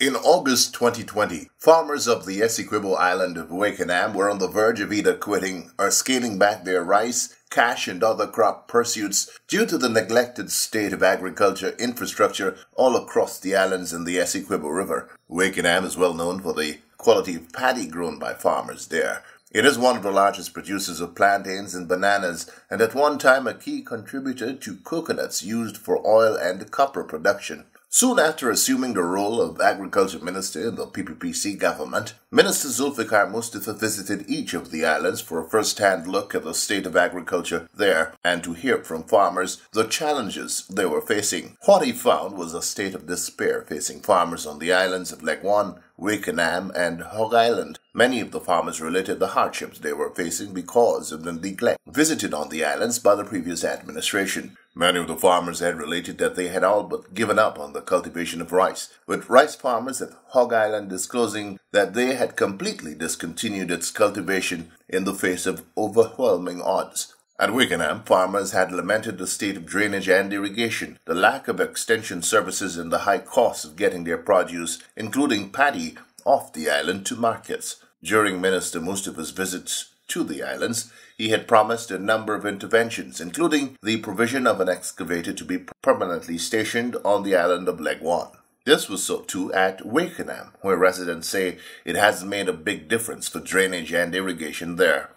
In August 2020, farmers of the Essequibo island of Wakenham were on the verge of either quitting or scaling back their rice, cash and other crop pursuits due to the neglected state of agriculture infrastructure all across the islands in the Essequibo River. Wakenham is well known for the quality of paddy grown by farmers there. It is one of the largest producers of plantains and bananas, and at one time a key contributor to coconuts used for oil and copper production. Soon after assuming the role of Agriculture Minister in the PPPC government, Minister Zulfikar Mustafa visited each of the islands for a first-hand look at the state of agriculture there and to hear from farmers the challenges they were facing. What he found was a state of despair facing farmers on the islands of Legwan, Wakenham and Hog Island. Many of the farmers related the hardships they were facing because of the neglect visited on the islands by the previous administration. Many of the farmers had related that they had all but given up on the cultivation of rice, with rice farmers at Hog Island disclosing that they had completely discontinued its cultivation in the face of overwhelming odds. At Wakenham, farmers had lamented the state of drainage and irrigation, the lack of extension services and the high cost of getting their produce, including paddy, off the island to markets. During Minister Mustafa's visits to the islands, he had promised a number of interventions, including the provision of an excavator to be permanently stationed on the island of Legwan. This was so too at Wakenham, where residents say it has made a big difference for drainage and irrigation there.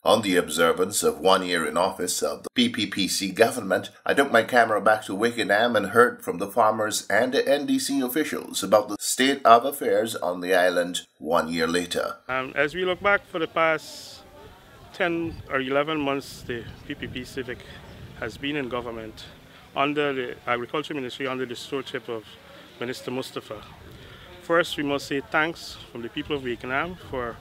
On the observance of 1 year in office of the PPPC government, I took my camera back to Wakenham and heard from the farmers and the NDC officials about the state of affairs on the island 1 year later. As we look back for the past 10 or 11 months, the PPP Civic has been in government under the Agriculture Ministry, under the stewardship of Minister Mustafa. First, we must say thanks from the people of Wakenham for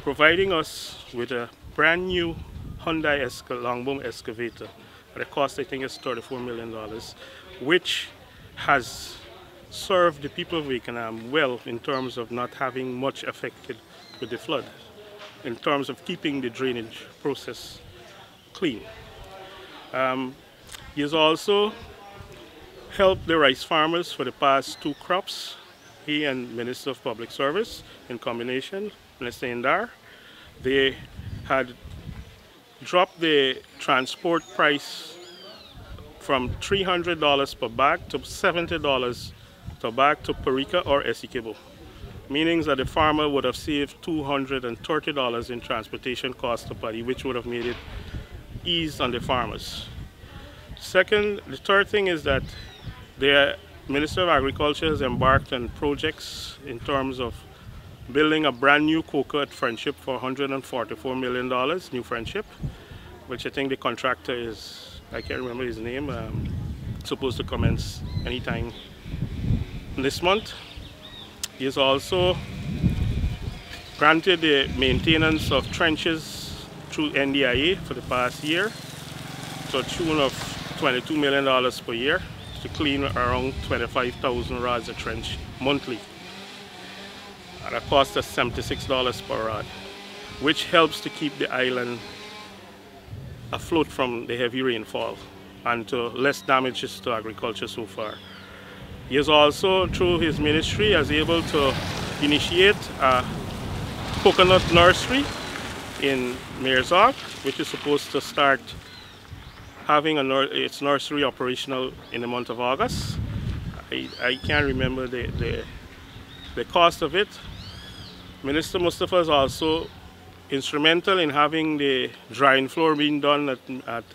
providing us with a brand new Hyundai Longboom excavator at a cost I think is $34 million, which has served the people of Wakenham well in terms of not having much affected with the flood, in terms of keeping the drainage process clean. He has also helped the rice farmers for the past 2 crops. He and Minister of Public Service in combination, Minister Indar, they had dropped the transport price from $300 per bag to $70 per bag to Parika or Essequibo, meaning that the farmer would have saved $230 in transportation cost to paddy, which would have made it ease on the farmers. The third thing is that the Minister of Agriculture has embarked on projects in terms of building a brand new coker at Friendship for $144 million, New Friendship, which I think the contractor is, I can't remember his name, supposed to commence anytime this month. He has also granted the maintenance of trenches through NDIA for the past year to a tune of $22 million per year to clean around 25,000 rods of trench monthly at a cost of $76 per rod, which helps to keep the island afloat from the heavy rainfall and to less damages to agriculture so far. He is also, through his ministry, is able to initiate a coconut nursery in Merzog, which is supposed to start having its nursery operational in the month of August. I can't remember the cost of it. Minister Mustafa is also instrumental in having the drying floor being done at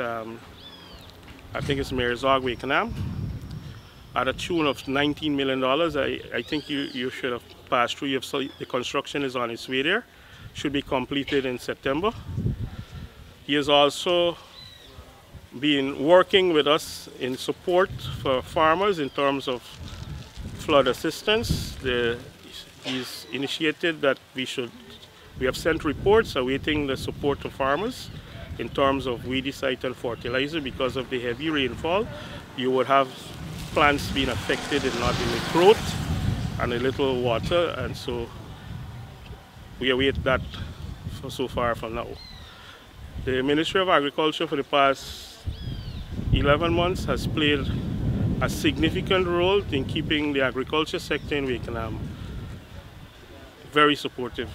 I think it's Merzog, Wakenham, at a tune of $19 million. I think you should have passed through. The construction is on its way there. Should be completed in September. He has also been working with us in support for farmers in terms of flood assistance. He's initiated that we have sent reports awaiting the support of farmers in terms of weedicide and fertilizer. Because of the heavy rainfall, you would have plants being affected in not in the growth and a little water, and so we await that so far from now. The Ministry of Agriculture for the past 11 months has played a significant role in keeping the agriculture sector in Wakenham very supportive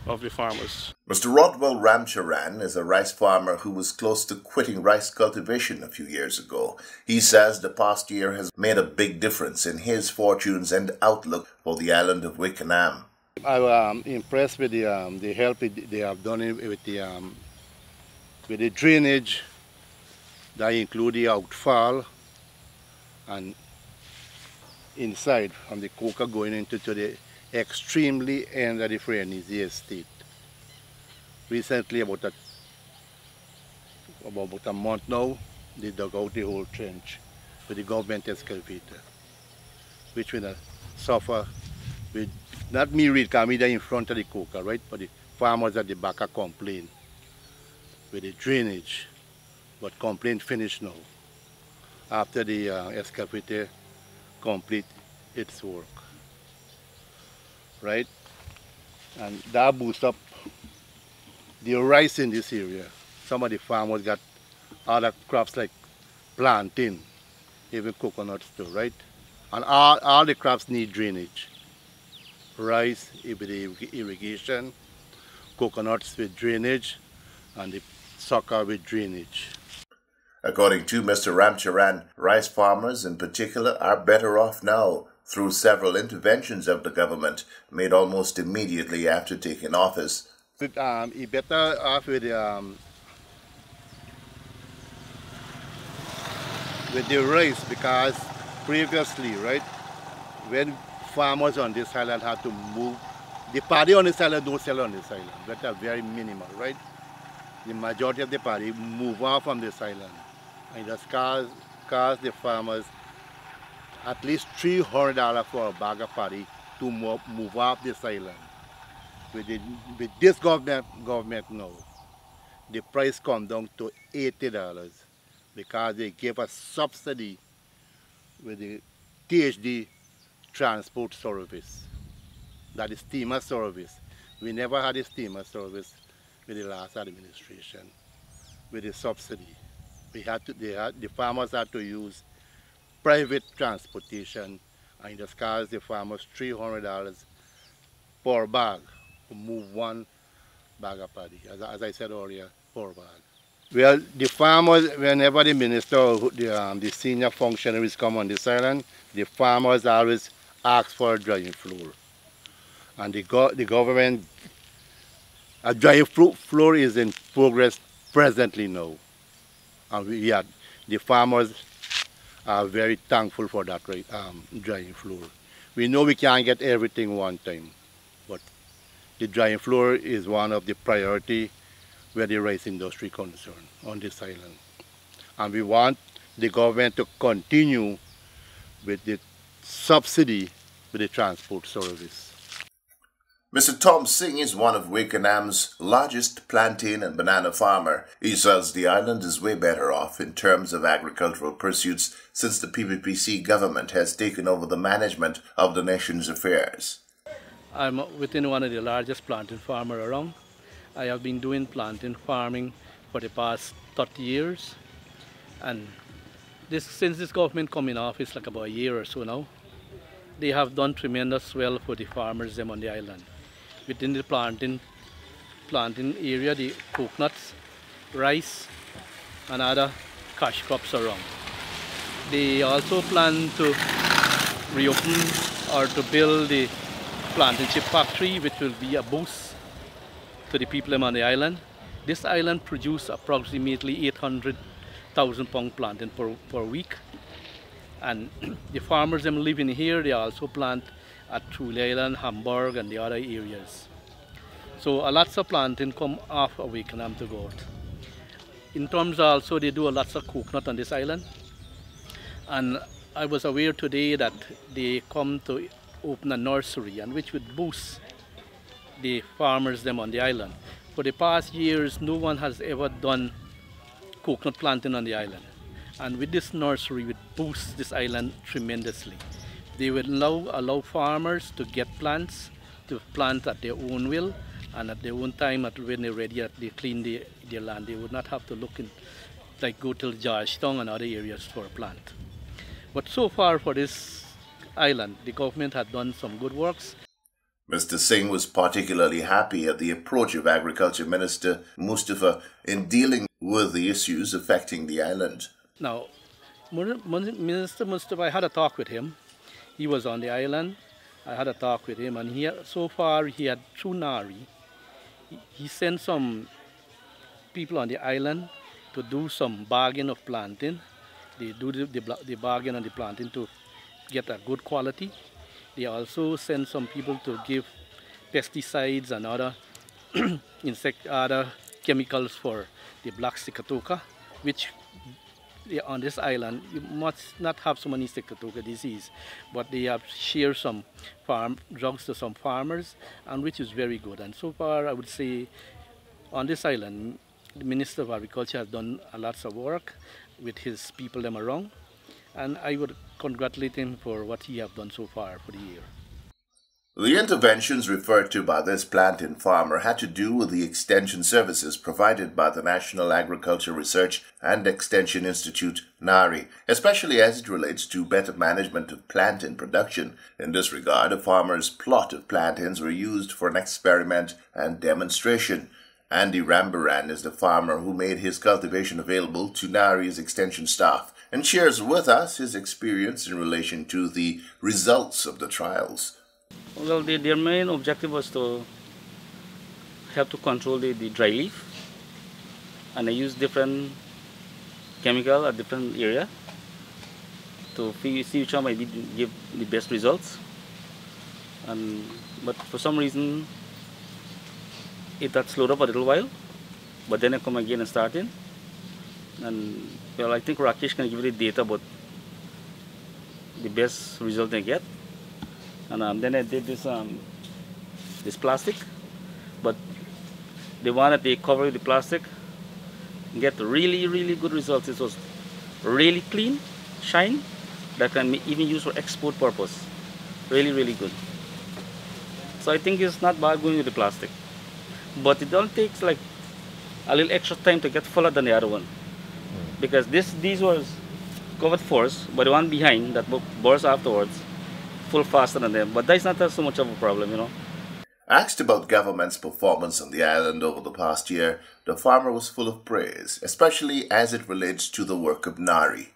of the farmers. Mr. Rodwell Ramcharan is a rice farmer who was close to quitting rice cultivation a few years ago. He says the past year has made a big difference in his fortunes and outlook for the island of Wakenham. I'm impressed with the help they have done with the drainage that include the outfall and inside from the coca going into the extremely end of the Frenzy estate. Recently, about a month now, they dug out the whole trench with the government excavator, which will suffer with, not me read, because I'm in front of the coca, right? But the farmers at the back are complain with the drainage, but complaint finished now after the excavator complete its work, right? And that boosts up the rice in this area. Some of the farmers got other crops like plantain, even coconuts too, right? And all the crops need drainage. Rice with the irrigation, coconuts with drainage, and the sucker with drainage. According to Mr. Ramcharan, rice farmers in particular are better off now through several interventions of the government made almost immediately after taking office. He better off with the rice, because previously, right, when farmers on this island had to move, the party on this island don't sell on this island, but are very minimal, right? The majority of the party move on from this island, and it has cost the farmers at least $300 for a bag of paddy to move off this island. With this government now, the price come down to $80 because they gave us subsidy with the THD transport service, that is steamer service. We never had a steamer service with the last administration, with the subsidy. The farmers had to use private transportation, and it just cost the farmers $300 per bag to move one bag of paddy, as I said earlier, per bag. Well, the farmers, whenever the minister or the senior functionaries come on this island, the farmers always ask for a drying floor. And the government, a drying floor is in progress presently now. And the farmers are very thankful for that drying floor. We know we can't get everything one time, but the drying floor is one of the priority where the rice industry is concerned on this island. And we want the government to continue with the subsidy with the transport service. Mr. Tom Singh is one of Wakenham's largest plantain and banana farmer. He says the island is way better off in terms of agricultural pursuits since the PPPC government has taken over the management of the nation's affairs. I'm within one of the largest plantain farmers around. I have been doing plantain farming for the past 30 years. And since this government come in office, like about a year or so now, they have done tremendous well for the farmers them on the island. Within the plantain area, the coconuts, rice, and other cash crops around. They also plan to reopen or to build the plantain chip factory, which will be a boost to the people on the island. This island produces approximately 800,000 pound plantain per week. And the farmers them living here, they also plant at Truly Island, Hamburg, and the other areas. So lots of plantain come off of Wakenham to go out. In terms also, they do lots of coconut on this island. And I was aware today that they come to open a nursery, and which would boost the farmers them on the island. For the past years, no one has ever done coconut planting on the island. And with this nursery, it would boost this island tremendously. They will now allow farmers to get plants, to plant at their own will, and at their own time, when they're ready, they clean their land. They would not have to look in, like go to Georgetown and other areas for a plant. But so far for this island, the government had done some good works. Mr. Singh was particularly happy at the approach of Agriculture Minister Mustapha in dealing with the issues affecting the island. Now, Minister Mustapha, I had a talk with him. He was on the island. I had a talk with him, and so far he had, through NARI, he sent some people on the island to do some bargain of planting. They do the bargain and the planting to get a good quality. They also send some people to give pesticides and other other chemicals for the black Sigatoka, which on this island you must not have so many Sigatoka disease, but they have shared some farm drugs to some farmers, and which is very good. And so far, I would say on this island, the Minister of Agriculture has done a lot of work with his people them around, and I would congratulate him for what he has done so far for the year. The interventions referred to by this plantain farmer had to do with the extension services provided by the National Agriculture Research and Extension Institute, NARI, especially as it relates to better management of plantain production. In this regard, a farmer's plot of plantains were used for an experiment and demonstration. Andy Rambaran is the farmer who made his cultivation available to NARI's extension staff and shares with us his experience in relation to the results of the trials. Well, their main objective was to help to control the dry leaf, and they used different chemical at different area to see which one might give the best results. But for some reason, it had slowed up a little while, but then it come again and started. And well, I think Rakesh can give you the data about the best result they get. And then I did this plastic, but the one that they cover with the plastic get really, really good results. It was really clean, shine, that can be even used for export purpose. Really, really good. So I think it's not bad going with the plastic, but it all takes like a little extra time to get fuller than the other one, because these was covered first, but the one behind that burst afterwards full faster than them. But that's not so much of a problem, you know. Asked about government's performance on the island over the past year, the farmer was full of praise, especially as it relates to the work of NARI.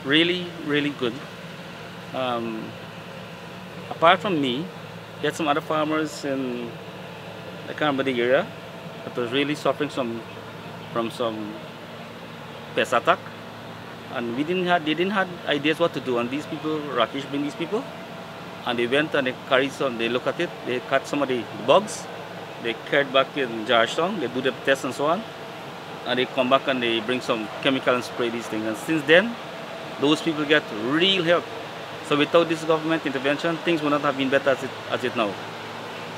Really, really good. Apart from me, there had some other farmers in the Kambadi area that was really suffering from some pest attack, and they didn't have ideas what to do. And these people, Rakesh bring these people, and they went and they carried some. They look at it, they cut some of the bugs, they carried back in Georgetown, they do the tests and so on, and they come back and they bring some chemical and spray these things. And since then, those people get real help. So without this government intervention, things would not have been better as it now.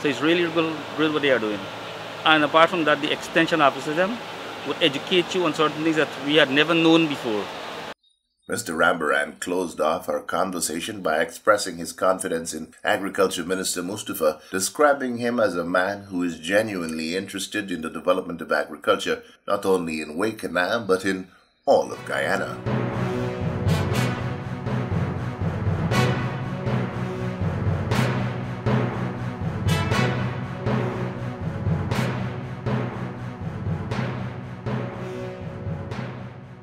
So it's really good what they are doing. And apart from that, the extension officers them would educate you on certain things that we had never known before. Mr. Rambaran closed off our conversation by expressing his confidence in Agriculture Minister Mustapha, describing him as a man who is genuinely interested in the development of agriculture, not only in Wakenham, but in all of Guyana.